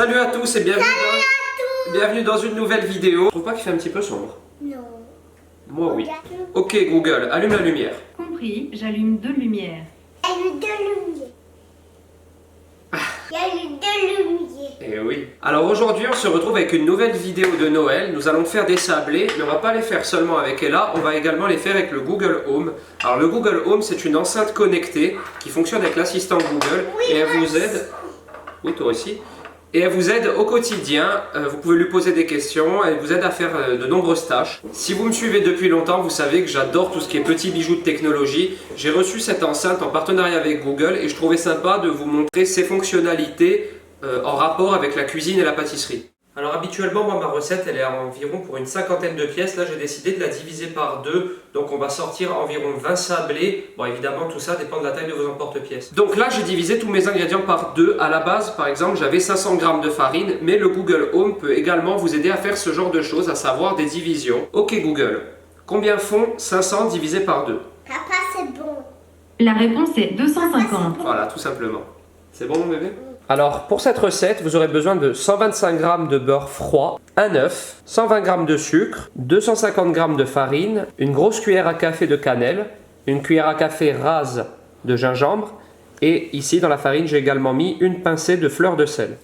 Salut à tous et bienvenue dans une nouvelle vidéo. Je trouve pas qu'il fait un petit peu sombre? Non. Moi oui. Ok Google, allume la lumière. Compris, j'allume 2 lumières. Il y a eu 2 lumières. Il y a eu 2 lumières. Eh oui. Alors aujourd'hui on se retrouve avec une nouvelle vidéo de Noël. Nous allons faire des sablés, mais on va pas les faire seulement avec Ella, on va également les faire avec le Google Home. Alors le Google Home c'est une enceinte connectée qui fonctionne avec l'assistant Google et elle vous aide. Oui toi aussi. Et elle vous aide au quotidien, vous pouvez lui poser des questions, elle vous aide à faire de nombreuses tâches. Si vous me suivez depuis longtemps, vous savez que j'adore tout ce qui est petits bijoux de technologie. J'ai reçu cette enceinte en partenariat avec Google et je trouvais sympa de vous montrer ses fonctionnalités en rapport avec la cuisine et la pâtisserie. Alors habituellement, moi ma recette elle est à environ pour une 50aine de pièces. Là j'ai décidé de la diviser par 2, donc on va sortir environ 20 sablés. Bon évidemment tout ça dépend de la taille de vos emporte-pièces. Donc là j'ai divisé tous mes ingrédients par 2. À la base par exemple j'avais 500 g de farine, mais le Google Home peut également vous aider à faire ce genre de choses, à savoir des divisions. Ok Google, combien font 500 divisé par 2? Papa, c'est bon. La réponse est 250. Voilà, tout simplement. C'est bon mon bébé? Alors pour cette recette, vous aurez besoin de 125 g de beurre froid, un œuf, 120 g de sucre, 250 g de farine, une grosse cuillère à café de cannelle, une cuillère à café rase de gingembre et ici dans la farine j'ai également mis une pincée de fleur de sel.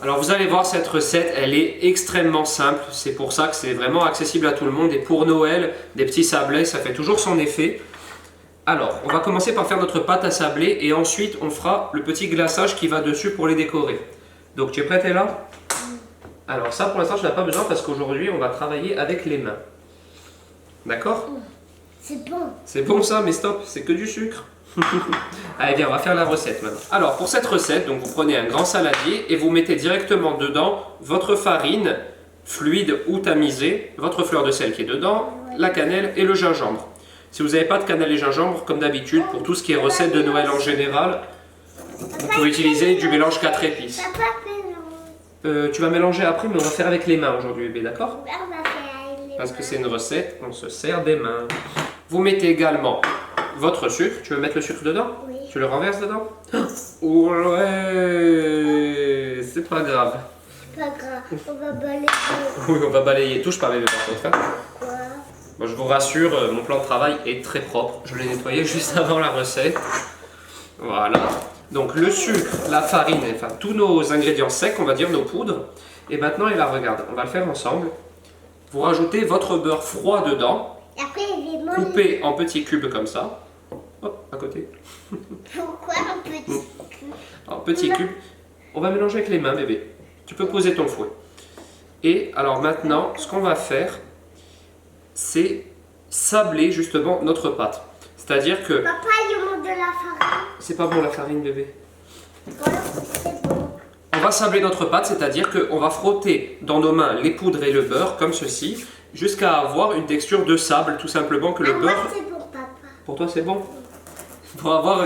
Alors vous allez voir cette recette, elle est extrêmement simple, c'est pour ça que c'est vraiment accessible à tout le monde et pour Noël, des petits sablés ça fait toujours son effet. Alors, on va commencer par faire notre pâte à sablé et ensuite on fera le petit glaçage qui va dessus pour les décorer. Donc tu es prête Ella? Alors ça pour l'instant je n'ai pas besoin parce qu'aujourd'hui on va travailler avec les mains. D'accord? C'est bon. C'est bon ça, mais stop, c'est que du sucre. Allez bien, on va faire la recette maintenant. Alors pour cette recette, donc vous prenez un grand saladier et vous mettez directement dedans votre farine fluide ou tamisée, votre fleur de sel qui est dedans, la cannelle et le gingembre. Si vous n'avez pas de cannelle et gingembre, comme d'habitude, pour tout ce qui est recette de Noël en général, vous pouvez utiliser du mélange 4 épices. Papa, mélange. Tu vas mélanger après, mais on va faire avec les mains aujourd'hui, bébé, d'accord? On va faire les Parce que c'est une recette, on se sert des mains. Vous mettez également votre sucre. Tu veux mettre le sucre dedans? Oui. Tu le renverses dedans? Ouais, c'est pas grave. C'est pas grave, on va balayer. Oui, on va balayer. Touche pas, bébé, par contre. Hein. Quoi? Bon, je vous rassure, mon plan de travail est très propre. Je l'ai nettoyé juste avant la recette. Voilà. Donc le sucre, la farine, enfin tous nos ingrédients secs, on va dire nos poudres. Et maintenant, et là, regarde, on va le faire ensemble. Vous rajoutez votre beurre froid dedans, Et après, il est molli. coupé en petits cubes comme ça. Hop, à côté. Pourquoi un petit cube? En petits cubes. On va mélanger avec les mains, bébé. Tu peux poser ton fouet. Et alors maintenant, ce qu'on va faire, c'est sabler justement notre pâte. C'est-à-dire que... Papa, il manque de la farine. C'est pas bon la farine, bébé. Voilà, c'est bon. On va sabler notre pâte, c'est-à-dire qu'on va frotter dans nos mains les poudres et le beurre, comme ceci, jusqu'à avoir une texture de sable, tout simplement que le Moi, beurre... c'est pour papa. Pour toi, c'est bon? Pour avoir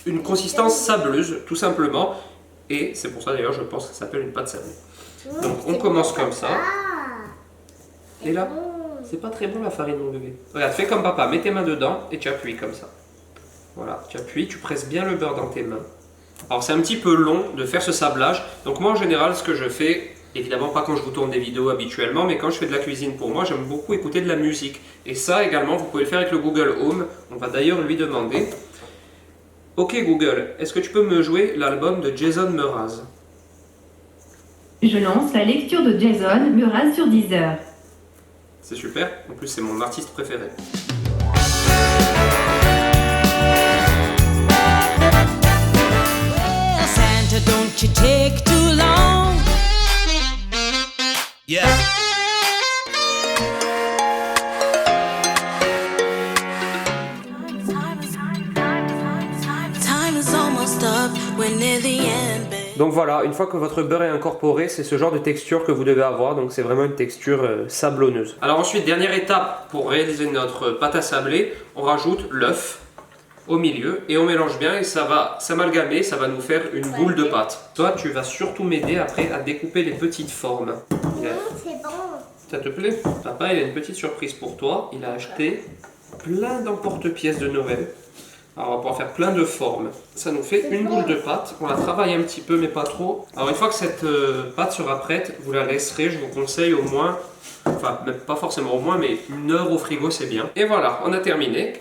une consistance sableuse, tout simplement. Et c'est pour ça d'ailleurs, je pense que ça s'appelle une pâte sablée. Donc on commence comme ça. Ah. Et là, c'est pas très bon la farine, mon bébé. Regarde, fais comme papa, mets tes mains dedans et tu appuies comme ça. Voilà, tu appuies, tu presses bien le beurre dans tes mains. Alors c'est un petit peu long de faire ce sablage. Donc moi en général, ce que je fais, évidemment pas quand je vous tourne des vidéos habituellement, mais quand je fais de la cuisine pour moi, j'aime beaucoup écouter de la musique. Et ça également, vous pouvez le faire avec le Google Home. On va d'ailleurs lui demander. Ok Google, est-ce que tu peux me jouer l'album de Jason Mraz? Je lance la lecture de Jason Mraz sur Deezer. C'est super, en plus c'est mon artiste préféré. Santa, don't you take too long. Yeah. Time is almost up, we're near the end, babe. Donc voilà, une fois que votre beurre est incorporé, c'est ce genre de texture que vous devez avoir, donc c'est vraiment une texture sablonneuse. Alors ensuite, dernière étape pour réaliser notre pâte à sabler, on rajoute l'œuf au milieu et on mélange bien et ça va s'amalgamer, ça va nous faire une boule de pâte. Toi, tu vas surtout m'aider après à découper les petites formes. C'est bon. Ça te plaît? Papa, il a une petite surprise pour toi, il a acheté plein d'emporte-pièces de Noël. Alors on va pouvoir faire plein de formes. Ça nous fait une boule de pâte. On la travaille un petit peu mais pas trop. Alors une fois que cette pâte sera prête, vous la laisserez, je vous conseille au moins, enfin même pas forcément au moins, mais 1 heure au frigo c'est bien. Et voilà, on a terminé.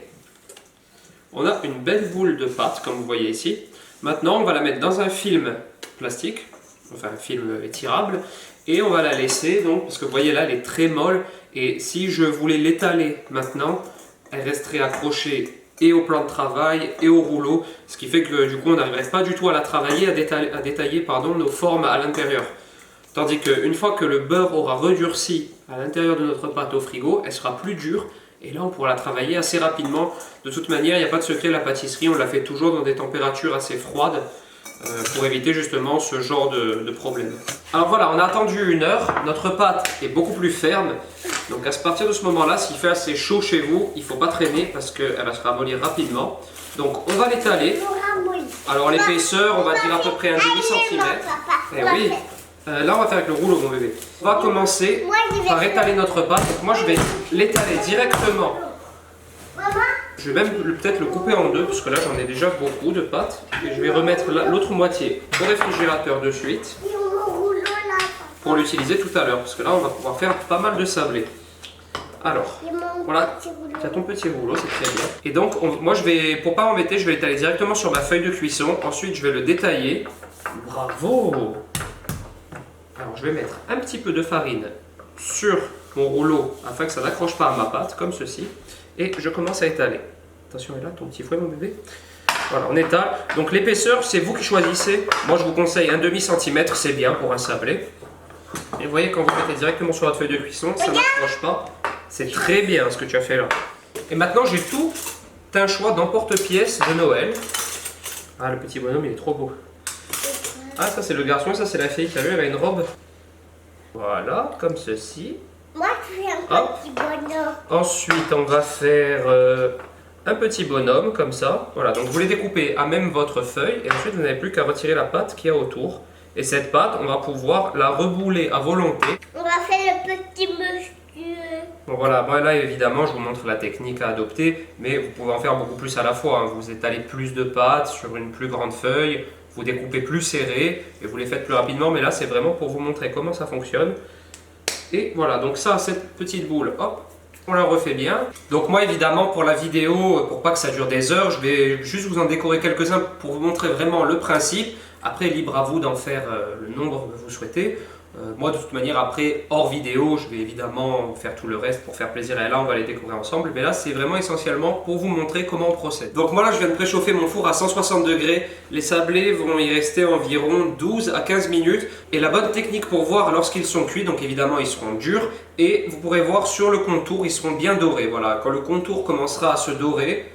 On a une belle boule de pâte comme vous voyez ici. Maintenant on va la mettre dans un film plastique, enfin un film étirable. Et on va la laisser donc, parce que vous voyez là elle est très molle. Et si je voulais l'étaler maintenant, elle resterait accrochée et au plan de travail et au rouleau, ce qui fait que du coup on n'arriverait pas du tout à la travailler, à détailler nos formes à l'intérieur. Tandis qu'une fois que le beurre aura redurci à l'intérieur de notre pâte au frigo, elle sera plus dure et là on pourra la travailler assez rapidement. De toute manière, il n'y a pas de secret, la pâtisserie on la fait toujours dans des températures assez froides pour éviter justement ce genre de problème. Alors voilà, on a attendu 1 heure, notre pâte est beaucoup plus ferme. Donc à partir de ce moment-là, s'il fait assez chaud chez vous, il ne faut pas traîner parce qu'elle va se ramollir rapidement. Donc on va l'étaler. Alors l'épaisseur, on va dire à peu près un demi-centimètre. Et oui, là on va faire avec le rouleau mon bébé. On va commencer par étaler notre pâte. Donc moi je vais l'étaler directement. Je vais même peut-être le couper en 2 parce que là j'en ai déjà beaucoup de pâte. Et je vais remettre l'autre moitié au réfrigérateur de suite. Pour l'utiliser tout à l'heure, parce que là on va pouvoir faire pas mal de sablés. Alors, voilà, tu as ton petit rouleau, c'est très bien. Et donc, moi je vais, pour pas m'embêter, je vais l'étaler directement sur ma feuille de cuisson. Ensuite, je vais le détailler. Bravo! Alors, je vais mettre un petit peu de farine sur mon rouleau afin que ça n'accroche pas à ma pâte, comme ceci. Et je commence à étaler. Attention, là, ton petit fouet, mon bébé. Voilà, on étale. Donc, l'épaisseur, c'est vous qui choisissez. Moi, je vous conseille un demi-centimètre, c'est bien pour un sablé. Et vous voyez, quand vous mettez directement sur votre feuille de cuisson, ça n'accroche pas. C'est très bien ce que tu as fait là. Et maintenant, j'ai tout un choix d'emporte-pièce de Noël. Ah, le petit bonhomme, il est trop beau. Ah, ça, c'est le garçon, ça, c'est la fille. Tu as vu, elle a une robe. Voilà, comme ceci. Moi, je fais un petit bonhomme. Ensuite, on va faire un petit bonhomme, comme ça. Voilà, donc vous les découpez à même votre feuille. Et ensuite, vous n'avez plus qu'à retirer la pâte qu'il y a autour. Et cette pâte, on va pouvoir la rebouler à volonté. On va faire le petit monsieur. Bon voilà, moi là évidemment je vous montre la technique à adopter, mais vous pouvez en faire beaucoup plus à la fois. Hein. Vous étalez plus de pâte sur une plus grande feuille, vous découpez plus serré et vous les faites plus rapidement. Mais là c'est vraiment pour vous montrer comment ça fonctionne. Et voilà, donc ça, cette petite boule, hop, on la refait bien. Donc moi évidemment pour la vidéo, pour pas que ça dure des heures, je vais juste vous en décorer quelques-uns pour vous montrer vraiment le principe. Après, libre à vous d'en faire le nombre que vous souhaitez. Moi, de toute manière, après, hors vidéo, je vais évidemment faire tout le reste pour faire plaisir. Et là, on va les découvrir ensemble. Mais là, c'est vraiment essentiellement pour vous montrer comment on procède. Donc moi, là, je viens de préchauffer mon four à 160 degrés. Les sablés vont y rester environ 12 à 15 minutes. Et la bonne technique pour voir lorsqu'ils sont cuits, donc évidemment, ils seront durs. Et vous pourrez voir sur le contour, ils seront bien dorés. Voilà, quand le contour commencera à se dorer,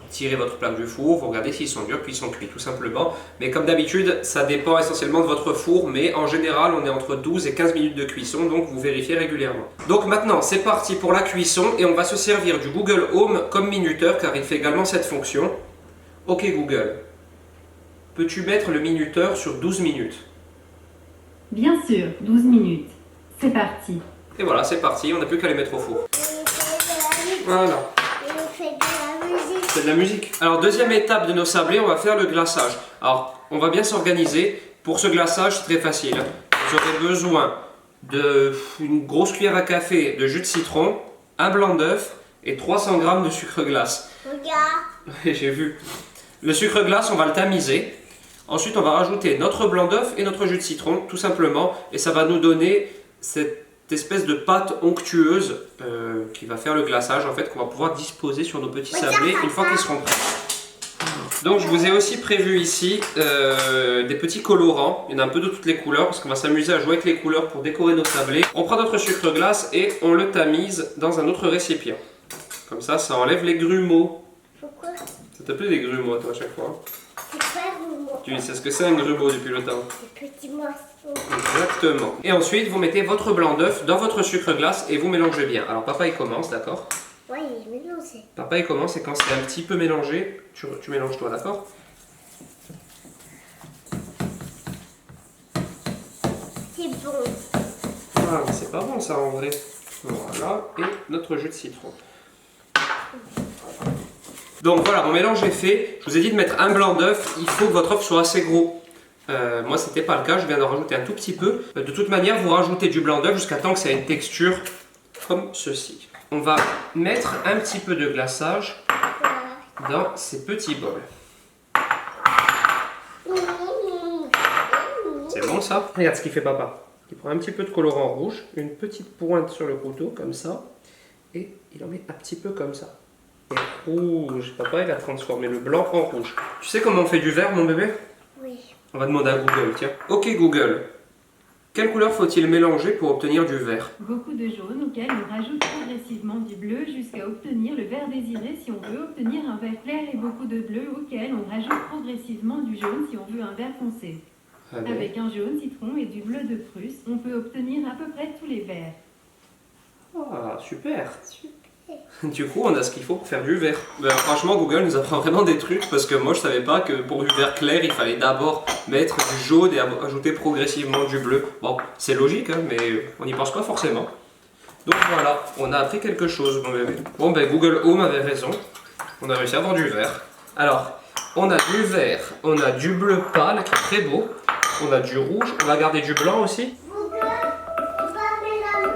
tirez votre plaque du four, vous regardez s'ils sont durs, puis ils sont cuits tout simplement. Mais comme d'habitude, ça dépend essentiellement de votre four, mais en général, on est entre 12 et 15 minutes de cuisson, donc vous vérifiez régulièrement. Donc maintenant, c'est parti pour la cuisson et on va se servir du Google Home comme minuteur car il fait également cette fonction. Ok Google, peux-tu mettre le minuteur sur 12 minutes? Bien sûr, 12 minutes. C'est parti. Et voilà, c'est parti, on n'a plus qu'à les mettre au four. Voilà. C'est de la musique. Alors deuxième étape de nos sablés, on va faire le glaçage. Alors on va bien s'organiser. Pour ce glaçage, c'est très facile. Vous aurez besoin d'une grosse cuillère à café de jus de citron, un blanc d'œuf et 300 g de sucre glace. Regarde. J'ai vu. Le sucre glace, on va le tamiser. Ensuite, on va rajouter notre blanc d'œuf et notre jus de citron, tout simplement. Et ça va nous donner cette espèce de pâte onctueuse qui va faire le glaçage en fait qu'on va pouvoir disposer sur nos petits sablés une fois qu'ils seront prêts. Donc je vous ai aussi prévu ici des petits colorants, il y en a un peu de toutes les couleurs parce qu'on va s'amuser à jouer avec les couleurs pour décorer nos sablés. On prend notre sucre glace et on le tamise dans un autre récipient. Comme ça, ça enlève les grumeaux. Pourquoi? Ça t'appelle des grumeaux à toi à chaque fois. C'est pas vous. Tu sais ce que c'est un grumeau depuis le temps. Des petits morceaux. Exactement. Et ensuite, vous mettez votre blanc d'œuf dans votre sucre glace et vous mélangez bien. Alors papa il commence, d'accord? Oui, il est mélangé. Papa il commence et quand c'est un petit peu mélangé, tu mélanges toi, d'accord? C'est bon. Ah, mais c'est pas bon ça en vrai. Voilà, et notre jus de citron. Donc voilà, mon mélange est fait. Je vous ai dit de mettre un blanc d'œuf. Il faut que votre œuf soit assez gros. Moi, c'était pas le cas. Je viens d'en rajouter un tout petit peu. De toute manière, vous rajoutez du blanc d'œuf jusqu'à temps que ça ait une texture comme ceci. On va mettre un petit peu de glaçage dans ces petits bols. C'est bon ça? Regarde ce qu'il fait papa. Il prend un petit peu de colorant rouge, une petite pointe sur le couteau comme ça, et il en met un petit peu comme ça. Et rouge. Papa, il a transformé le blanc en rouge. Tu sais comment on fait du vert, mon bébé? Oui. On va demander à Google, tiens. Ok Google, quelle couleur faut-il mélanger pour obtenir du vert? Beaucoup de jaune auquel on rajoute progressivement du bleu jusqu'à obtenir le vert désiré si on veut obtenir un vert clair et beaucoup de bleu auquel on rajoute progressivement du jaune si on veut un vert foncé. Allez. Avec un jaune citron et du bleu de Prusse, on peut obtenir à peu près tous les verts. Ah, super. Du coup, on a ce qu'il faut pour faire du vert. Ben, franchement, Google nous apprend vraiment des trucs parce que moi, je savais pas que pour du vert clair, il fallait d'abord mettre du jaune et ajouter progressivement du bleu. Bon, c'est logique, hein, mais on n'y pense pas forcément. Donc voilà, on a appris quelque chose, mon bébé. Bon, ben Google Home avait raison. On a réussi à avoir du vert. Alors, on a du vert, on a du bleu pâle qui est très beau. On a du rouge, on va garder du blanc aussi.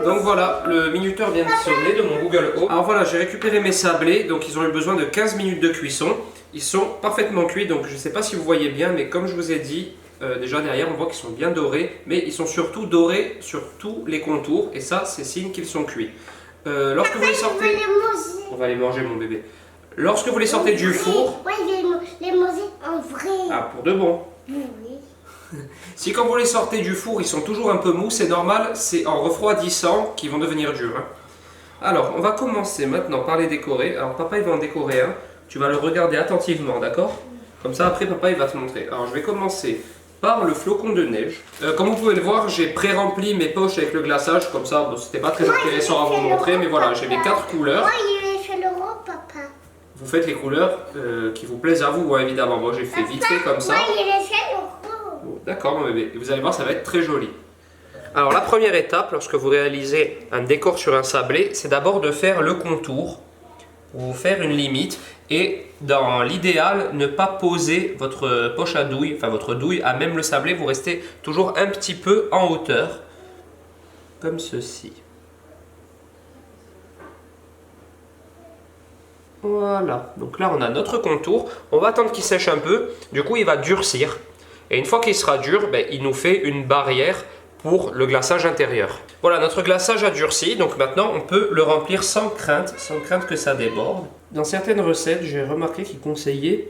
Donc voilà, le minuteur vient de sonner de mon Google Home. Alors voilà, j'ai récupéré mes sablés, donc ils ont eu besoin de 15 minutes de cuisson. Ils sont parfaitement cuits, donc je ne sais pas si vous voyez bien, mais comme je vous ai dit, déjà derrière on voit qu'ils sont bien dorés, mais ils sont surtout dorés sur tous les contours, et ça c'est signe qu'ils sont cuits. Lorsque vous les sortez... On va les manger mon bébé. Lorsque vous les sortez du four... Oui, les manger en vrai. Ah, pour de bon. Oui. Si quand vous les sortez du four, ils sont toujours un peu mous, c'est normal, c'est en refroidissant qu'ils vont devenir durs. Hein. Alors, on va commencer maintenant par les décorer. Alors, papa, il va en décorer un. Tu vas le regarder attentivement, d'accord? Comme ça, après, papa, il va te montrer. Alors, je vais commencer par le flocon de neige. Comme vous pouvez le voir, j'ai pré-rempli mes poches avec le glaçage. Comme ça, bon, c'était pas très intéressant à vous montrer, mais voilà, j'ai mes 4 couleurs. Moi, il fait le rond, papa. Vous faites les couleurs qui vous plaisent à vous, hein, évidemment. Moi, j'ai fait vite fait comme ça. Moi, il fait le rond. D'accord mon bébé, vous allez voir ça va être très joli. Alors la première étape lorsque vous réalisez un décor sur un sablé, c'est d'abord de faire le contour, ou faire une limite, et dans l'idéal, ne pas poser votre poche à douille, enfin votre douille à même le sablé, vous restez toujours un petit peu en hauteur, comme ceci. Voilà, donc là on a notre contour, on va attendre qu'il sèche un peu, du coup il va durcir. Et une fois qu'il sera dur, il nous fait une barrière pour le glaçage intérieur. Voilà, notre glaçage a durci, donc maintenant on peut le remplir sans crainte que ça déborde. Dans certaines recettes, j'ai remarqué qu'ils conseillaient,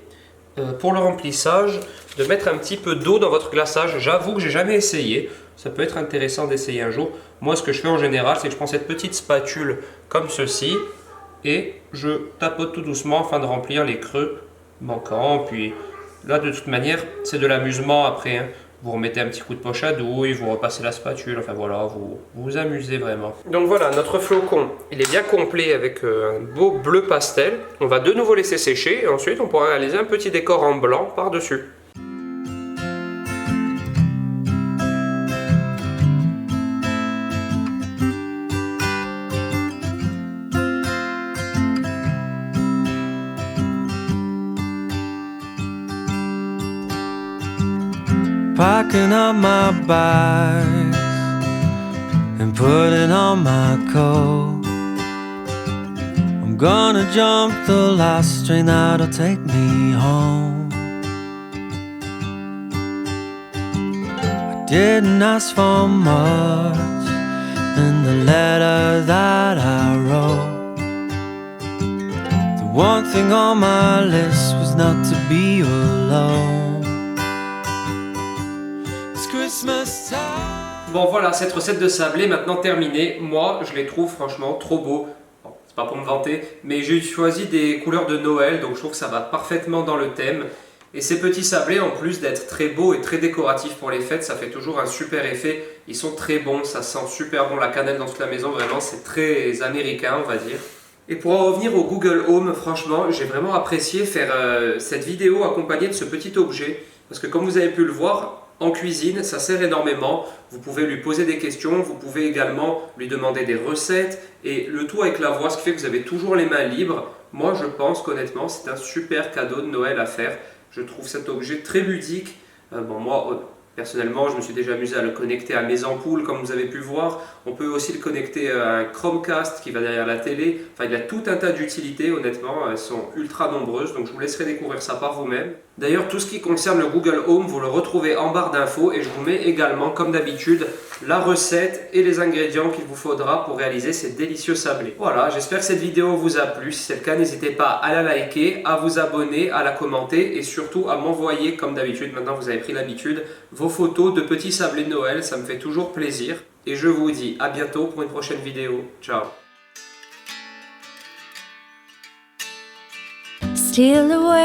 pour le remplissage, de mettre un petit peu d'eau dans votre glaçage. J'avoue que j'ai jamais essayé, ça peut être intéressant d'essayer un jour. Moi, ce que je fais en général, c'est que je prends cette petite spatule comme ceci, et je tapote tout doucement afin de remplir les creux manquants, puis... Là, de toute manière, c'est de l'amusement après. Hein. Vous remettez un petit coup de poche à douille, vous repassez la spatule, enfin voilà, vous vous amusez vraiment. Donc voilà, notre flocon, il est bien complet avec un beau bleu pastel. On va de nouveau laisser sécher et ensuite on pourra réaliser un petit décor en blanc par-dessus. Packing up my bags and putting on my coat. I'm gonna jump the last train that'll take me home. I didn't ask for much in the letter that I wrote. The one thing on my list was not to be alone. Bon voilà, cette recette de sablé maintenant terminée. Moi, je les trouve franchement trop beaux. Bon, c'est pas pour me vanter, mais j'ai choisi des couleurs de Noël, donc je trouve que ça va parfaitement dans le thème. Et ces petits sablés, en plus d'être très beaux et très décoratifs pour les fêtes, ça fait toujours un super effet. Ils sont très bons, ça sent super bon la cannelle dans toute la maison, vraiment c'est très américain on va dire. Et pour en revenir au Google Home, franchement, j'ai vraiment apprécié faire cette vidéo accompagnée de ce petit objet. Parce que comme vous avez pu le voir, en cuisine, ça sert énormément. Vous pouvez lui poser des questions, vous pouvez également lui demander des recettes et le tout avec la voix, ce qui fait que vous avez toujours les mains libres. Moi, je pense qu'honnêtement, c'est un super cadeau de Noël à faire. Je trouve cet objet très ludique. Moi, personnellement, je me suis déjà amusé à le connecter à mes ampoules, comme vous avez pu voir. On peut aussi le connecter à un Chromecast qui va derrière la télé. Enfin, il y a tout un tas d'utilités, honnêtement. Elles sont ultra nombreuses, donc je vous laisserai découvrir ça par vous-même. D'ailleurs, tout ce qui concerne le Google Home, vous le retrouvez en barre d'infos et je vous mets également, comme d'habitude, la recette et les ingrédients qu'il vous faudra pour réaliser ces délicieux sablés. Voilà, j'espère que cette vidéo vous a plu. Si c'est le cas, n'hésitez pas à la liker, à vous abonner, à la commenter et surtout à m'envoyer, comme d'habitude, maintenant vous avez pris l'habitude, vos photos de petits sablés de Noël. Ça me fait toujours plaisir. Et je vous dis à bientôt pour une prochaine vidéo. Ciao. Steal away